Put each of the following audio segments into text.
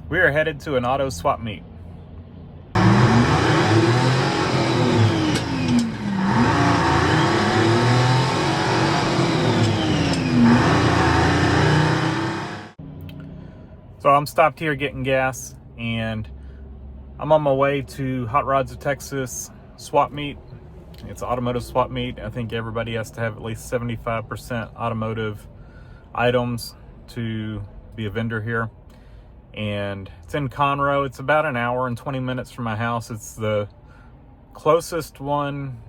We are headed to an auto swap meet. So I'm stopped here getting gas, and I'm on my way to Hot Rods of Texas swap meet. It's an automotive swap meet. I think everybody has to have at least 75% automotive items to be a vendor here. And it's in Conroe. It's about an hour and 20 minutes from my house. It's the closest one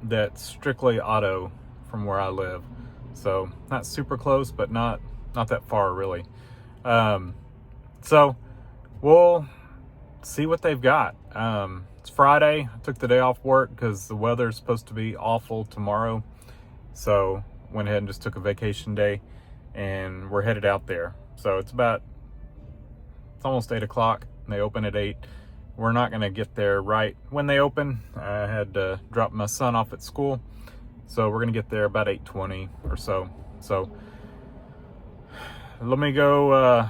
that's strictly auto from where I live. So not super close, but not that far really. So we'll see what they've got. It's Friday. I took the day off work because the weather's supposed to be awful tomorrow. So went ahead and just took a vacation day, and we're headed out there. So it's almost 8 o'clock, and they open at 8. We're not going to get there right when they open. I had to drop my son off at school, so we're going to get there about 8:20 or so. So let me go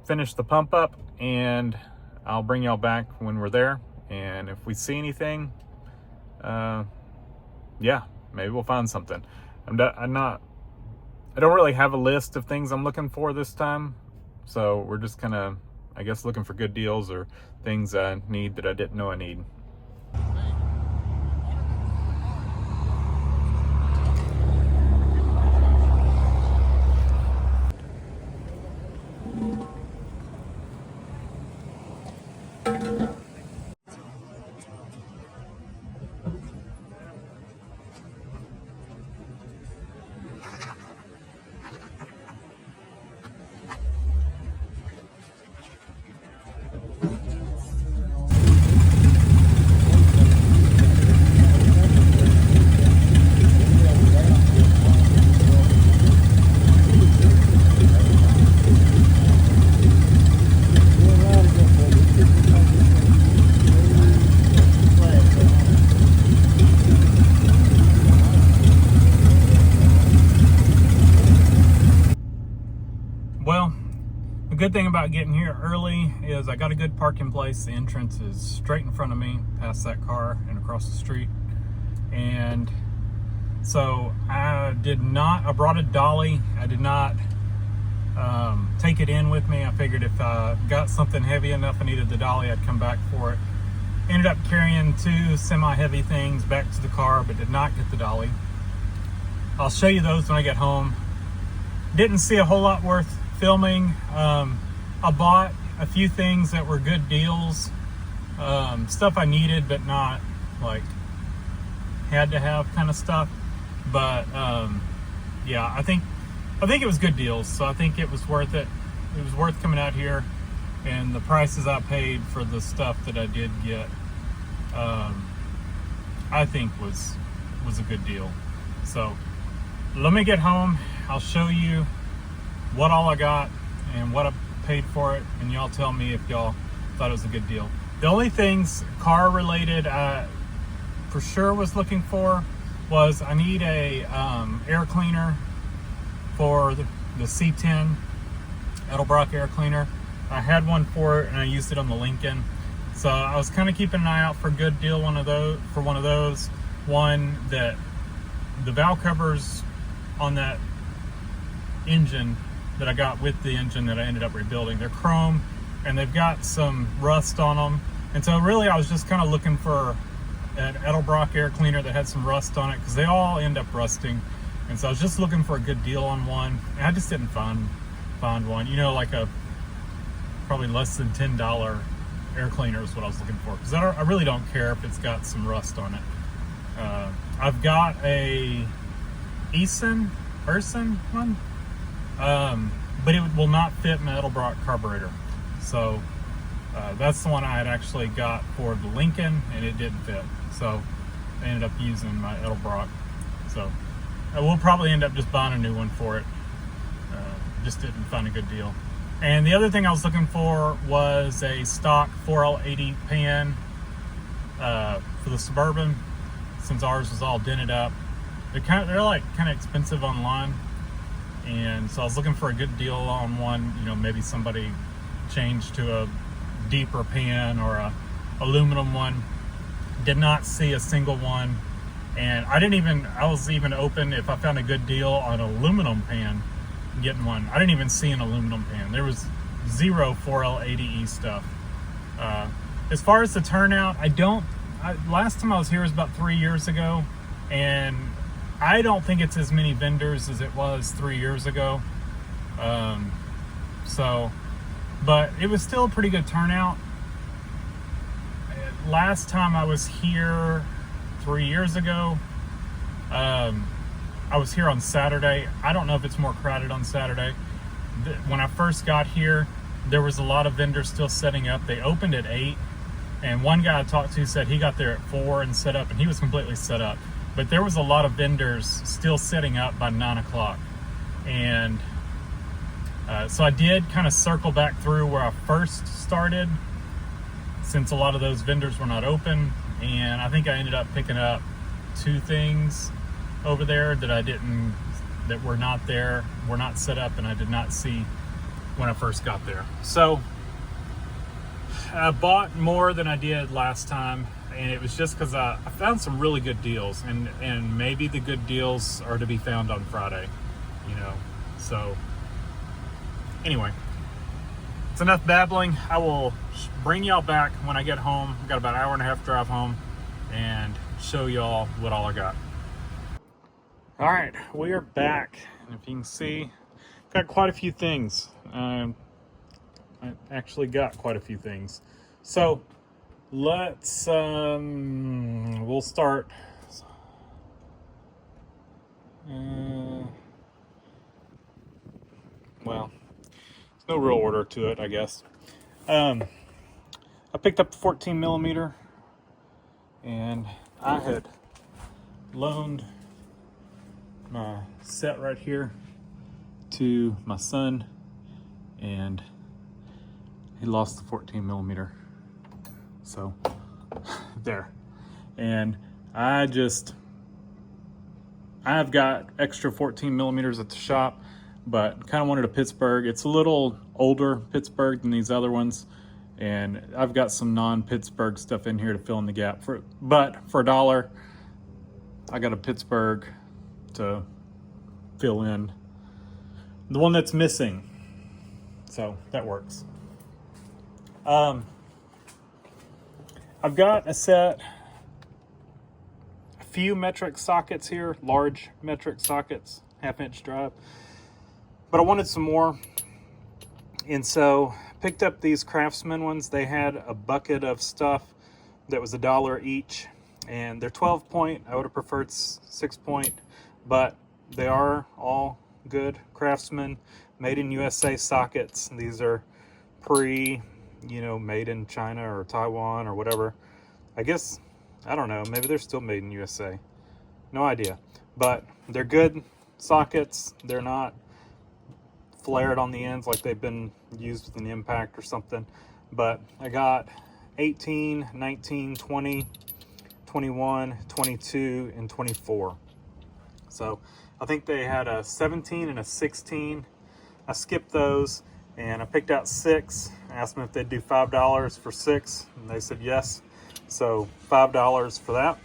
finish the pump up, and I'll bring y'all back when we're there. And if we see anything, yeah, maybe we'll find something. I don't really have a list of things I'm looking for this time. So we're just kind of, I guess, looking for good deals or things I need that I didn't know I need. Well, the good thing about getting here early is I got a good parking place. The entrance is straight in front of me, past that car and across the street. And so I brought a dolly. I did not take it in with me. I figured if I got something heavy enough I needed the dolly, I'd come back for it. Ended up carrying 2 semi-heavy things back to the car, but did not get the dolly. I'll show you those when I get home. Didn't see a whole lot worth filming. I bought a few things that were good deals, stuff I needed but not like had to have kind of stuff. But yeah, I think it was good deals, so I think it was worth it. It was worth coming out here, and the prices I paid for the stuff that I did get, I think was a good deal. So let me get home. I'll show you what all I got and what I paid for it, and y'all tell me if y'all thought it was a good deal. The only things car related I for sure was looking for was I need a air cleaner for the C10 Edelbrock air cleaner. I had one for it and I used it on the Lincoln, so I was kind of keeping an eye out for a good deal one of those. One that the valve covers on that engine that I got with the engine that I ended up rebuilding, they're chrome and they've got some rust on them, and so really I was just kind of looking for an Edelbrock air cleaner that had some rust on it, because they all end up rusting. And so I was just looking for a good deal on one, and I just didn't find one, you know, like a probably less than $10 air cleaner is what I was looking for, because I really don't care if it's got some rust on it. I've got a Urson one, but it will not fit my Edelbrock carburetor. So that's the one I had actually got for the Lincoln, and it didn't fit. So I ended up using my Edelbrock. So I will probably end up just buying a new one for it. Just didn't find a good deal. And the other thing I was looking for was a stock 4L80 pan for the Suburban, since ours was all dented up. They're like kind of expensive online, and so I was looking for a good deal on one. You know, maybe somebody change to a deeper pan or a aluminum one. Did not see a single one, and I was even open if I found a good deal on an aluminum pan, getting one. I didn't even see an aluminum pan. There was zero 4L80E stuff. As far as the turnout, last time I was here was about 3 years ago, and I don't think it's as many vendors as it was 3 years ago. But it was still a pretty good turnout. Last time I was here 3 years ago, I was here on Saturday. I don't know if it's more crowded on Saturday. When I first got here, there was a lot of vendors still setting up. They opened at 8, and one guy I talked to said he got there at 4 and set up, and he was completely set up. But there was a lot of vendors still setting up by 9 o'clock. And so I did kind of circle back through where I first started, since a lot of those vendors were not open. And I think I ended up picking up 2 things over there that were not there, were not set up, and I did not see when I first got there. So I bought more than I did last time, and it was just because I found some really good deals, and maybe the good deals are to be found on Friday, so anyway, it's enough babbling. I will bring y'all back when I get home. I've got about an hour and a half drive home, and show y'all what all I got. All right, we are back, and if you can see, got quite a few things. I actually got quite a few things. So let's we'll start. Well, there's no real order to it, I guess. I picked up the 14 millimeter, and I had loaned my set right here to my son, and he lost the 14 millimeter. So there. And I've got extra 14 millimeters at the shop, but kind of wanted a Pittsburgh. It's a little older Pittsburgh than these other ones, and I've got some non-Pittsburgh stuff in here to fill in the gap. But for $1, I got a Pittsburgh to fill in the one that's missing. So that works. I've got a few metric sockets here, large metric sockets, 1/2-inch drive, but I wanted some more, and so picked up these Craftsman ones. They had a bucket of stuff that was $1 each, and they're 12-point. I would have preferred 6-point, but they are all good Craftsman, made in USA sockets. These are made in China or Taiwan or whatever. I guess, I don't know, maybe they're still made in USA. No idea. But they're good sockets. They're not flared on the ends like they've been used with an impact or something. But I got 18, 19, 20, 21, 22, and 24. So I think they had a 17 and a 16. I skipped those, and I picked out 6. I asked them if they'd do $5 for 6, and they said yes. So $5 for that.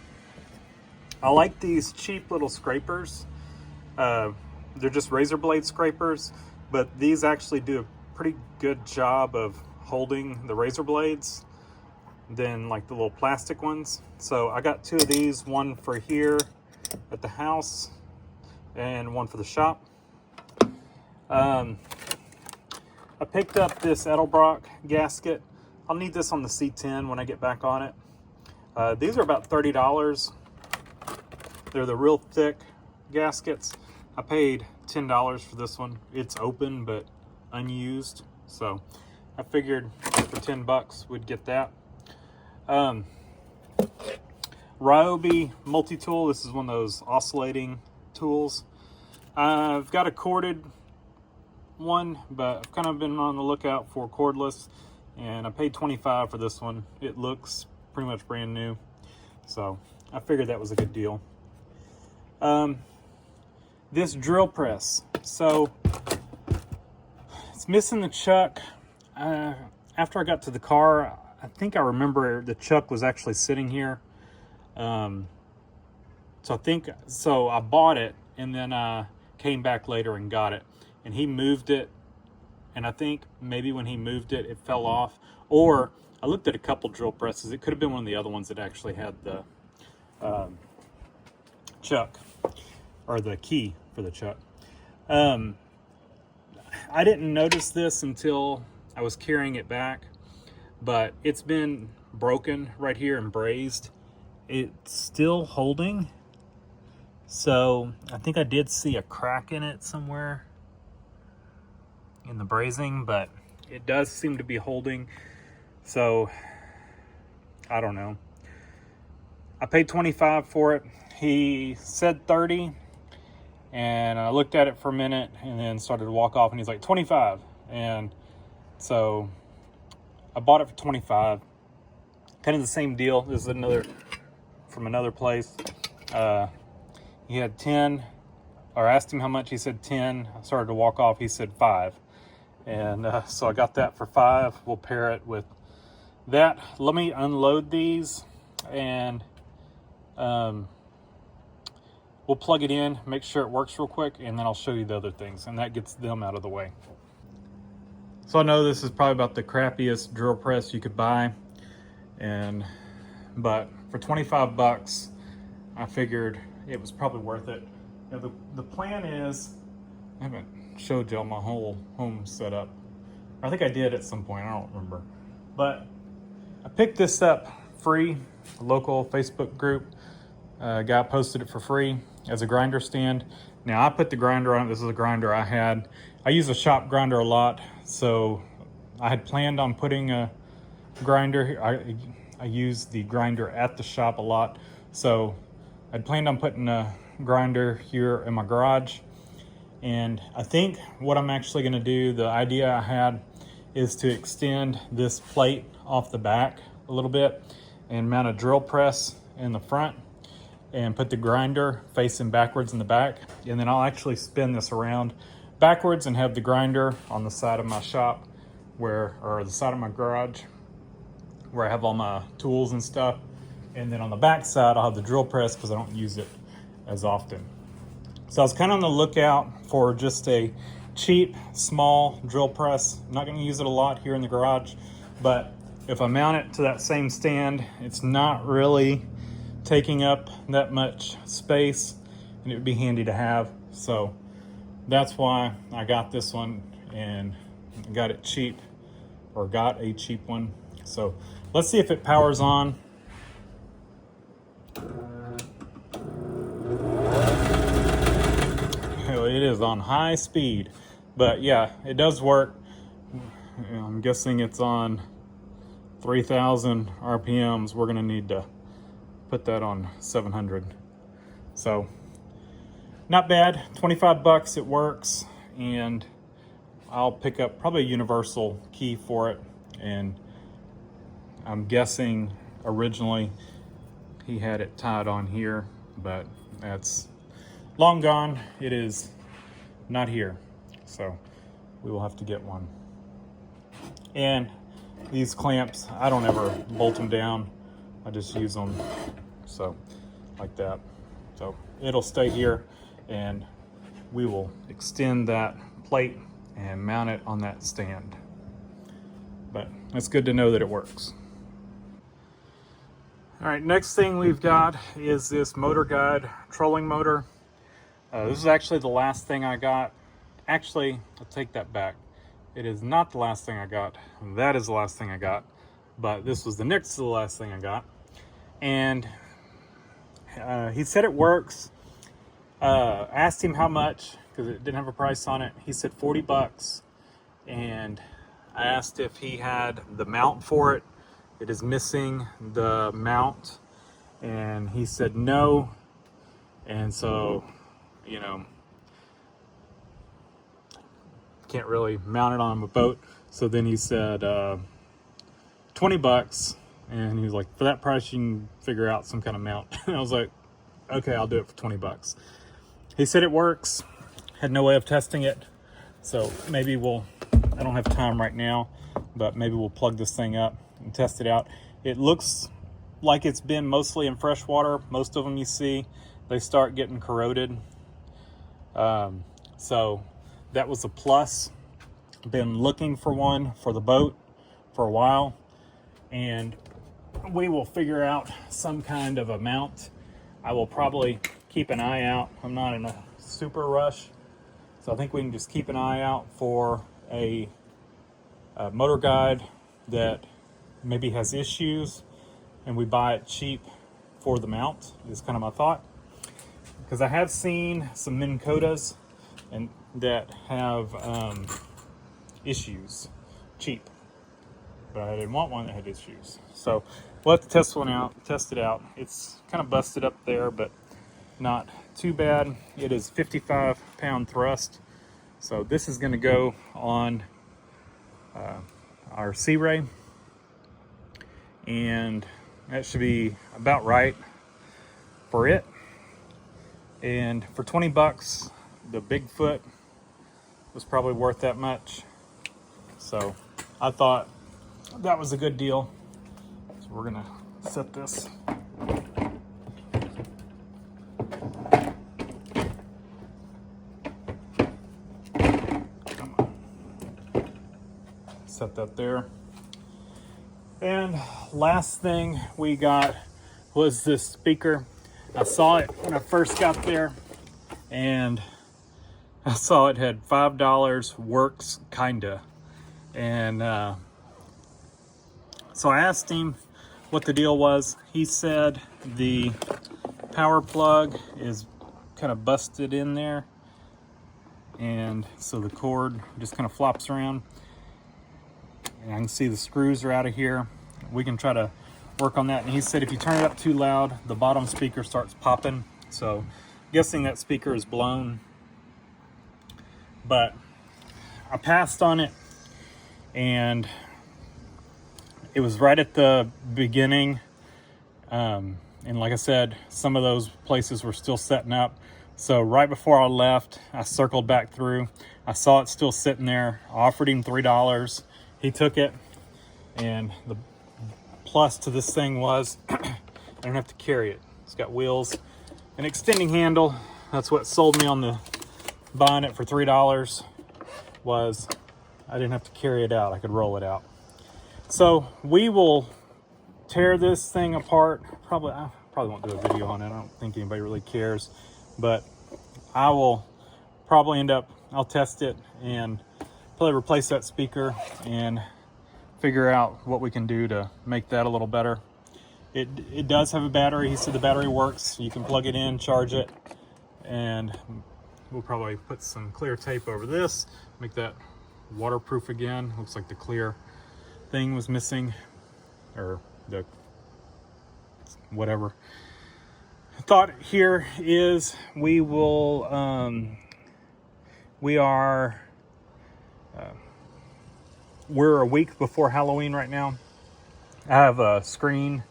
I like these cheap little scrapers. They're just razor blade scrapers, but these actually do a pretty good job of holding the razor blades than like the little plastic ones. So I got 2 of these, one for here at the house and one for the shop. I picked up this Edelbrock gasket. I'll need this on the C10 when I get back on it. These are about $30. They're the real thick gaskets. I paid $10 for this one. It's open but unused, so I figured for $10 we'd get that. Ryobi multi-tool. This is one of those oscillating tools. I've got a corded one, but I've kind of been on the lookout for cordless, and I paid $25 for this one. It looks pretty much brand new, so I figured that was a good deal. This drill press, so it's missing the chuck. after I got to the car, I think I remember the chuck was actually sitting here. So I bought it and then came back later and got it. And he moved it. And I think maybe when he moved it, it fell off. Or I looked at a couple drill presses. It could have been one of the other ones that actually had the chuck or the key for the chuck. I didn't notice this until I was carrying it back, but it's been broken right here and brazed. It's still holding. So I think I did see a crack in it somewhere in the brazing, but it does seem to be holding. So I don't know. I paid $25 for it. He said $30, and I looked at it for a minute and then started to walk off, and he's like $25. And so I bought it for $25. Kind of the same deal. This is another from another place. He had 10, or asked him how much. He said 10. I started to walk off. He said 5. And so I got that for 5. We'll pair it with that. Let me unload these and we'll plug it in, make sure it works real quick, and then I'll show you the other things, and that gets them out of the way. So I know this is probably about the crappiest drill press you could buy, but for 25 bucks, I figured it was probably worth it. Now the plan is, I haven't showed y'all my whole home setup. I think I did at some point, I don't remember. But I picked this up free, a local Facebook group. A guy posted it for free as a grinder stand. Now I put the grinder on it. This is a grinder I had. I use a shop grinder a lot, so I had planned on putting a grinder. I use the grinder at the shop a lot, so I'd planned on putting a grinder here in my garage. And I think what I'm actually going to do, the idea I had, is to extend this plate off the back a little bit and mount a drill press in the front and put the grinder facing backwards in the back. And then I'll actually spin this around backwards and have the grinder on the side of my shop or the side of my garage where I have all my tools and stuff. And then on the back side, I'll have the drill press because I don't use it as often. So I was kind of on the lookout for just a cheap, small drill press. I'm not going to use it a lot here in the garage, but if I mount it to that same stand, it's not really taking up that much space, and it would be handy to have. So that's why I got this one and got it cheap, or got a cheap one. So let's see if it powers on. It is on high speed, but yeah, it does work. I'm guessing it's on 3,000 RPMs. We're gonna need to put that on 700. So not bad, 25 bucks, it works. And I'll pick up probably a universal key for it. And I'm guessing originally he had it tied on here, but that's long gone. It is not here. So we will have to get one. And these clamps, I don't ever bolt them down. I just use them so like that. So it'll stay here, and we will extend that plate and mount it on that stand. But it's good to know that it works. All right, next thing we've got is this Motor Guide trolling motor. This is actually the last thing I got. Actually, I'll take that back. It is not the last thing I got. That is the last thing I got. But this was the next to the last thing I got. And he said it works. Asked him how much, because it didn't have a price on it. He said 40 bucks. And I asked if he had the mount for it. It is missing the mount. And he said no. And so, you know, can't really mount it on a boat. So then he said 20 bucks. And he was like, for that price, you can figure out some kind of mount. And I was like, okay, I'll do it for 20 bucks. He said it works. Had no way of testing it. So maybe I don't have time right now, but maybe we'll plug this thing up and test it out. It looks like it's been mostly in fresh water. Most of them you see, they start getting corroded. So that was a plus. Been looking for one for the boat for a while, and we will figure out some kind of a mount. I will probably keep an eye out. I'm not in a super rush, so I think we can just keep an eye out for a motor guide that maybe has issues, and we buy it cheap for the mount, is kind of my thought. Because I have seen some Minn Kotas and that have issues cheap, but I didn't want one that had issues. So we'll have to test it out. It's kind of busted up there, but not too bad. It is 55-pound thrust. So this is going to go on our Sea Ray, and that should be about right for it. And for 20 bucks, the Bigfoot was probably worth that much. So I thought that was a good deal. So we're gonna set this. Come on. Set that there. And last thing we got was this speaker. I saw it when I first got there, and I saw it had $5 works, kinda. And so I asked him what the deal was. He said the power plug is kind of busted in there, and so the cord just kind of flops around. And I can see the screws are out of here. We can try to work on that. And he said if you turn it up too loud, the bottom speaker starts popping. So I'm guessing that speaker is blown. But I passed on it, and it was right at the beginning. And like I said, some of those places were still setting up. So right before I left, I circled back through. I saw it still sitting there. I offered him $3. He took it, and the plus to this thing was I don't have to carry it. It's got wheels, an extending handle. That's what sold me on the buying it for $3, was I didn't have to carry it out. I could roll it out. So we will tear this thing apart. I probably won't do a video on it. I don't think anybody really cares, but I will probably I'll test it and probably replace that speaker and figure out what we can do to make that a little better. It does have a battery. He said the battery works. You can plug it in, charge it, and we'll probably put some clear tape over this, make that waterproof again. Looks like the clear thing was missing, or the whatever. Thought here is we will we're a week before Halloween right now. I have a screen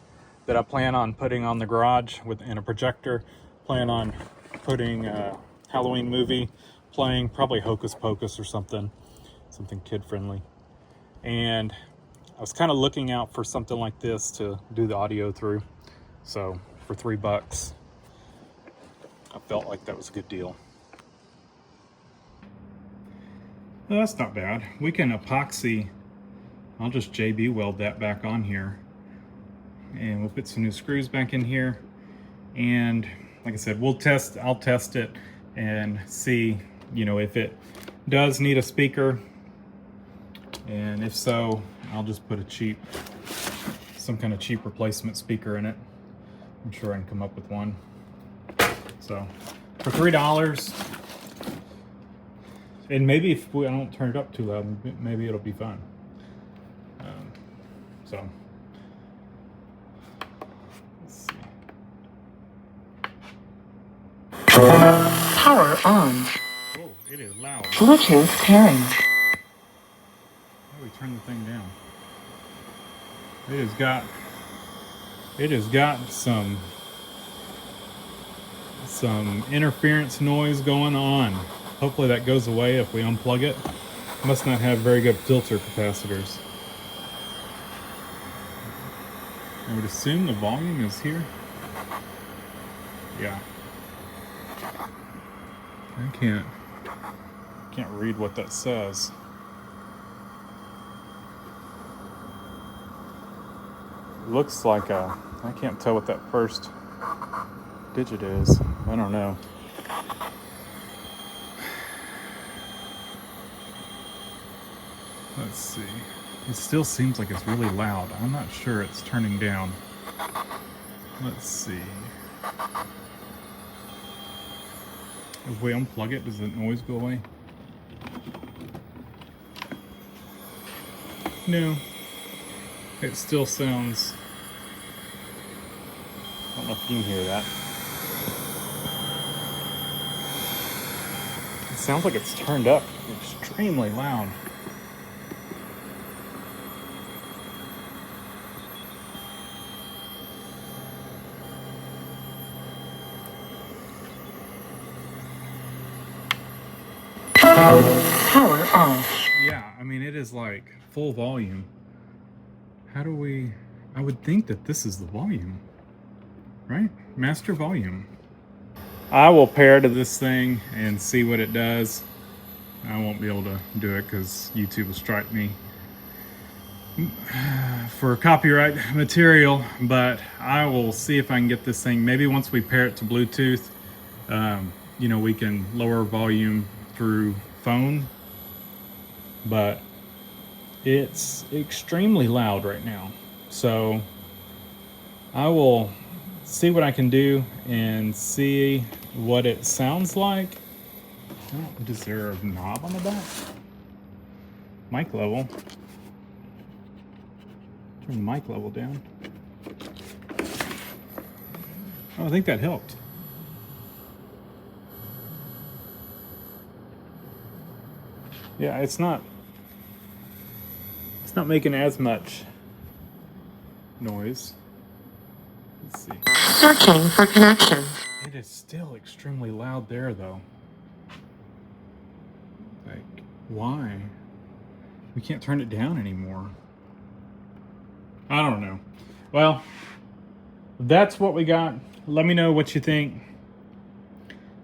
that I plan on putting on the garage and a projector. Plan on putting a Halloween movie playing, probably Hocus Pocus or something kid friendly. And I was kind of looking out for something like this to do the audio through. So for $3, I felt like that was a good deal. Well, that's not bad. We can epoxy. I'll just JB weld that back on here, and we'll put some new screws back in here. And like I said, I'll test it and see, if it does need a speaker, and if so, I'll just put some kind of cheap replacement speaker in it. I'm sure I can come up with one. So for $3. And maybe if I don't turn it up too loud, maybe it'll be fun. So let's see. Power on. Oh, it is loud. Bluetooth pairing. How do we turn the thing down? It has got some interference noise going on. Hopefully that goes away if we unplug it. Must not have very good filter capacitors. I would assume the volume is here. Yeah. I can't read what that says. It looks like I can't tell what that first digit is. I don't know. Let's see. It still seems like it's really loud. I'm not sure it's turning down. Let's see. If we unplug it, does the noise go away? No. It still sounds... I don't know if you can hear that. It sounds like it's turned up extremely loud. Power off. Yeah, I mean, it is like full volume. How do we... I would think that this is the volume, right? Master volume. I will pair to this thing and see what it does. I won't be able to do it because YouTube will strike me for copyright material, but I will see if I can get this thing. Maybe once we pair it to Bluetooth, you know, we can lower volume through phone, but it's extremely loud right now. So I will see what I can do and see what it sounds like. Oh, is there a knob on the back? Mic level. Turn the mic level down. Oh, I think that helped. Yeah, it's not making as much noise. Let's see. Searching for connection. It is still extremely loud there, though. Like, why? We can't turn it down anymore. I don't know. Well, that's what we got. Let me know what you think.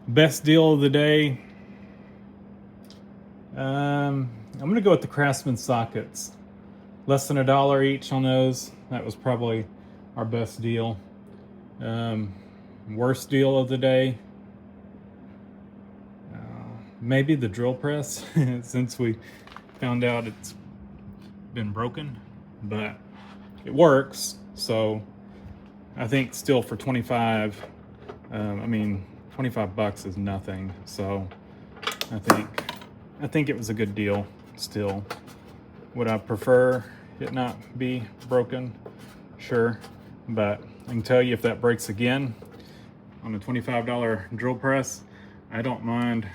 Best deal of the day. I'm gonna go with the Craftsman sockets. Less than $1 each on those. That was probably our best deal. Worst deal of the day. Maybe the drill press, since we found out it's been broken, but it works. So I think still for 25, I mean, $25 is nothing. So I think it was a good deal still. Would I prefer it not be broken? Sure, but I can tell you if that breaks again on a $25 drill press, I don't mind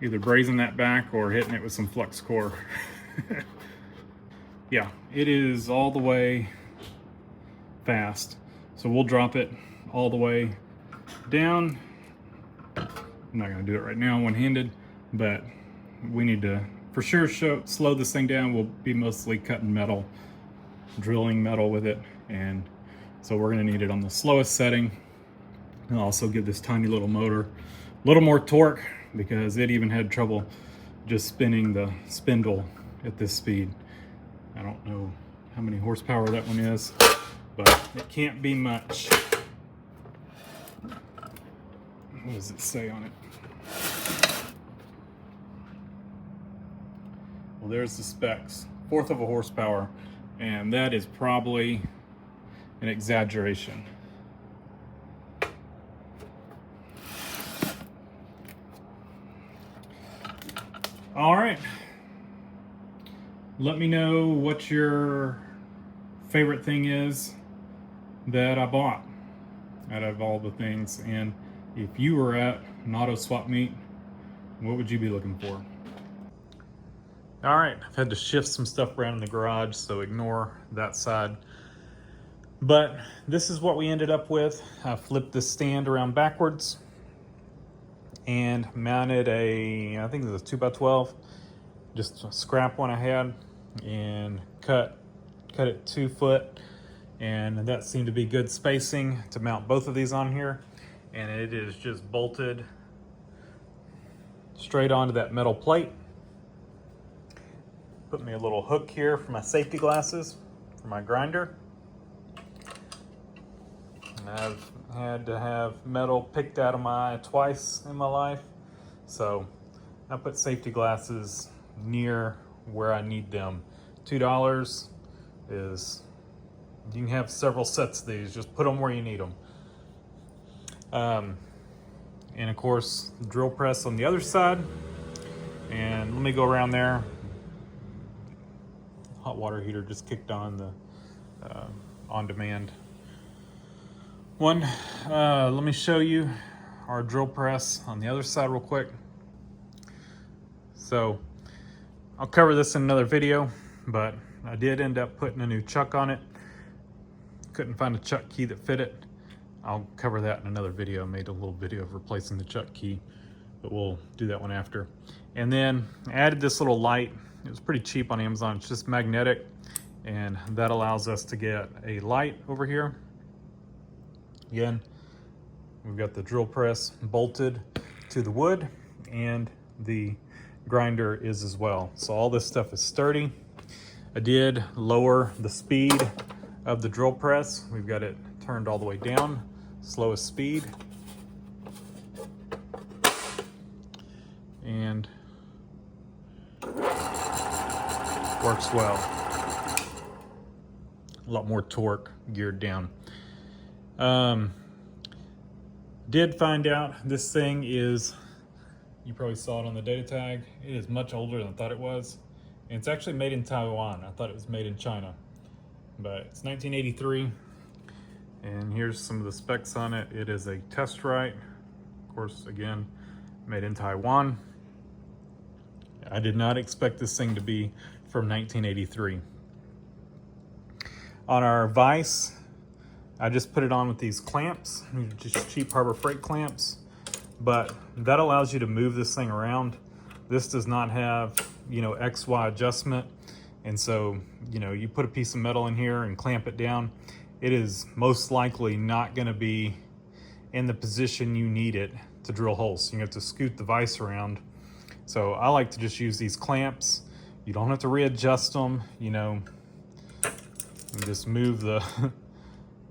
either brazing that back or hitting it with some flux core. Yeah, it is all the way fast. So we'll drop it all the way down. I'm not gonna do it right now one-handed, but we need to for sure slow this thing down. We'll be mostly cutting metal, drilling metal with it, and so we're gonna need it on the slowest setting. I'll also give this tiny little motor a little more torque because it even had trouble just spinning the spindle at this speed. I don't know how many horsepower that one is, but it can't be much. What does it say on it? Well, there's the specs. 1/4 of a horsepower, and that is probably an exaggeration. All right. Let me know what your favorite thing is that I bought out of all the things, and if you were at an auto swap meet, what would you be looking for? All right, I've had to shift some stuff around in the garage, so ignore that side. But this is what we ended up with. I flipped the stand around backwards and mounted I think it was a 2x12, just a scrap one I had, and cut cut it 2 foot, and that seemed to be good spacing to mount both of these on here. And it is just bolted straight onto that metal plate. Put me a little hook here for my safety glasses for my grinder. And I've had to have metal picked out of my eye twice in my life, so I put safety glasses near where I need them. $2 is, you can have several sets of these, just put them where you need them. And of course, drill press on the other side. And let me go around there. Hot water heater just kicked on, the on-demand one. Let me show you our drill press on the other side real quick. So I'll cover this in another video, but I did end up putting a new chuck on it. Couldn't find a chuck key that fit it. I'll cover that in another video. I made a little video of replacing the chuck key, but we'll do that one after. And then I added this little light. It was pretty cheap on Amazon. It's just magnetic, and that allows us to get a light over here. Again, we've got the drill press bolted to the wood, and the grinder is as well. So all this stuff is sturdy. I did lower the speed of the drill press. We've got it turned all the way down, slowest speed. And works well. A lot more torque geared down. Did find out this thing is, you probably saw it on the data tag, it is much older than I thought it was. And it's actually made in Taiwan. I thought it was made in China. But it's 1983. And here's some of the specs on it. It is a test right. Of course, again, made in Taiwan. I did not expect this thing to be from 1983. On our vise, I just put it on with these clamps, just cheap Harbor Freight clamps, but that allows you to move this thing around. This does not have, XY adjustment. And so, you put a piece of metal in here and clamp it down, it is most likely not gonna be in the position you need it to drill holes. So you have to scoot the vise around. So I like to just use these clamps. You don't have to readjust them, you just move the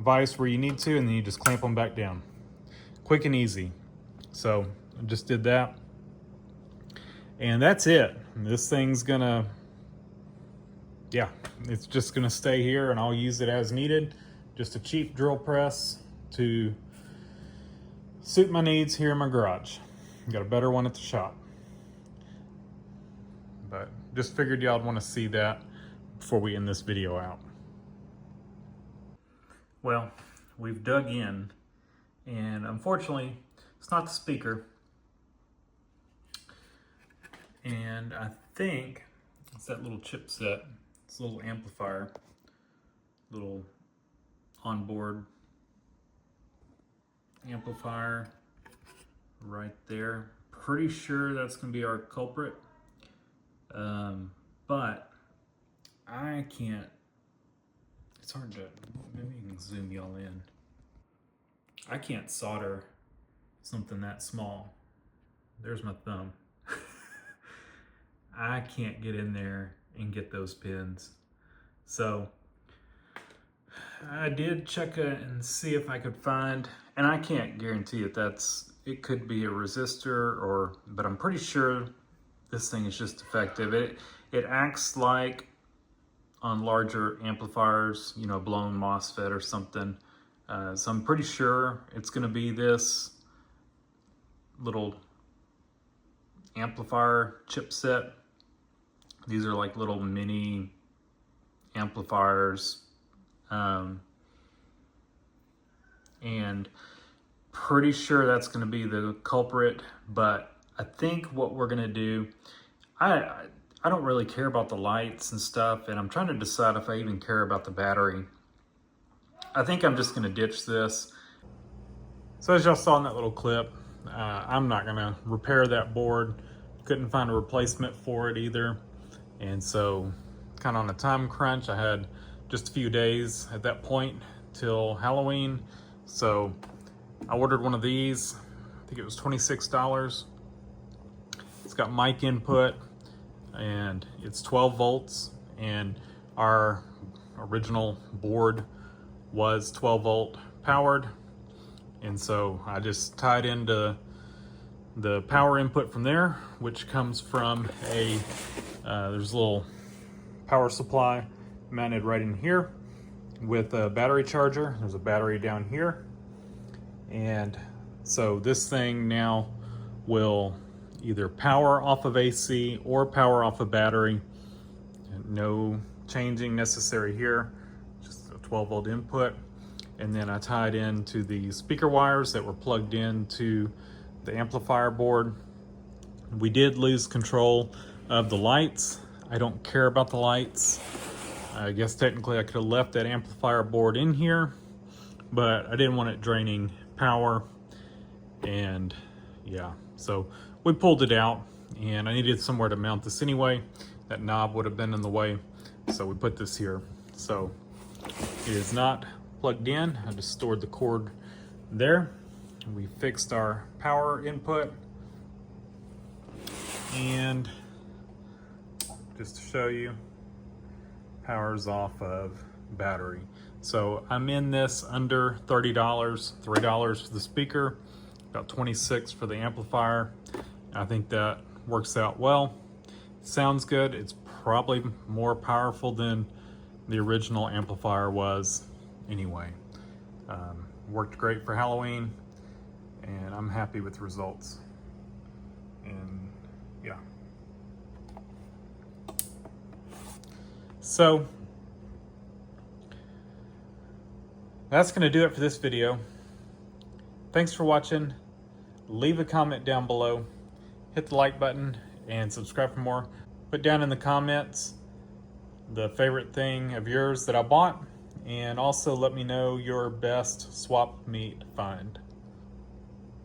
vise where you need to, and then you just clamp them back down. Quick and easy. So I just did that. And that's it. This thing's gonna, it's just gonna stay here, and I'll use it as needed. Just a cheap drill press to suit my needs here in my garage. Got a better one at the shop. But just figured y'all would want to see that before we end this video out. Well, we've dug in, and unfortunately, it's not the speaker. And I think it's that little chipset. It's a little amplifier, little onboard amplifier right there. Pretty sure that's going to be our culprit. But I can't, it's hard to, maybe you can zoom y'all in. I can't solder something that small. There's my thumb. I can't get in there and get those pins. So I did check it and see if I could find, and I can't guarantee it could be a resistor but I'm pretty sure this thing is just defective. It acts like on larger amplifiers, blown MOSFET or something. So I'm pretty sure it's gonna be this little amplifier chipset. These are like little mini amplifiers. And pretty sure that's gonna be the culprit, but I think what we're gonna do, I don't really care about the lights and stuff, and I'm trying to decide if I even care about the battery. I think I'm just gonna ditch this. So as y'all saw in that little clip, I'm not gonna repair that board. Couldn't find a replacement for it either. And so kind of on a time crunch, I had just a few days at that point till Halloween. So I ordered one of these. I think it was $26. It's got mic input and it's 12 volts, and our original board was 12 volt powered. And so I just tied into the power input from there, which comes from there's a little power supply mounted right in here with a battery charger. There's a battery down here. And so this thing now will either power off of AC or power off of battery. No changing necessary here, just a 12 volt input. And then I tied into the speaker wires that were plugged into the amplifier board. We did lose control of the lights. I don't care about the lights. I guess technically I could have left that amplifier board in here, but I didn't want it draining power. And yeah, so we pulled it out, and I needed somewhere to mount this anyway. That knob would have been in the way, so we put this here. So it is not plugged in. I just stored the cord there. We fixed our power input, and just to show you, power's off of battery. So I'm in this under $30, $3 for the speaker, about $26 for the amplifier. I think that works out well. Sounds good. It's probably more powerful than the original amplifier was anyway. Worked great for Halloween, and I'm happy with the results. And yeah. So that's going to do it for this video. Thanks for watching. Leave a comment down below. Hit the like button and subscribe for more. Put down in the comments the favorite thing of yours that I bought, and also let me know your best swap meet find.